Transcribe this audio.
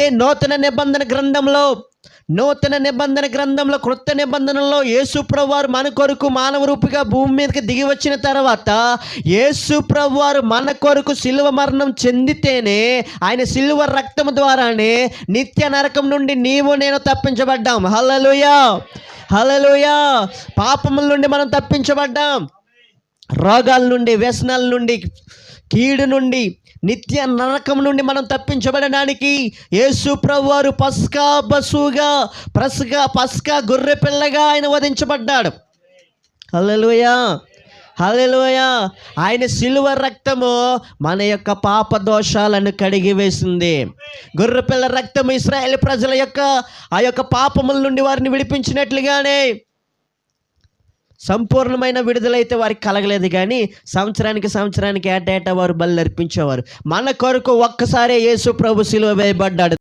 అయితే నూతన నిబంధన గ్రంథంలో క్రొత్త నిబంధనలో యేసు ప్రభువారు మన కొరకు మానవ రూపిగా భూమి మీదకి దిగి వచ్చిన తర్వాత యేసు ప్రభువారు మన కొరకు శిలువ మరణం చెందితేనే, ఆయన శిలువ రక్తం ద్వారానే నిత్య నరకం నుండి నీవు నేను తప్పించబడ్డాం. హల్లెలూయా, హల్లెలూయా. పాపముల నుండి మనం తప్పించబడ్డాం. రోగాల నుండి, వ్యసనాల నుండి, కీడు నుండి, నిత్య నరకం నుండి మనం తప్పించబడడానికి యేసు ప్రభువారు పస్కా గొర్రె పిల్లగా ఆయన వధించబడ్డాడు. హల్లెలూయా, హల్లెలూయా. ఆయన శిలువ రక్తము మన యొక్క పాప దోషాలను కడిగి వేసింది. గొర్రెపిల్ల రక్తము ఇశ్రాయేలు ప్రజల యొక్క ఆ యొక్క పాపముల నుండి వారిని విడిపించినట్లుగానే సంపూర్ణమైన విడుదలైతే వారికి కలగలేదు, కానీ సంవత్సరానికి ఏటేటా వారు బలి అర్పించేవారు. మన కొరకు ఒక్కసారే యేసు ప్రభు శిలువ వేయబడ్డాడు.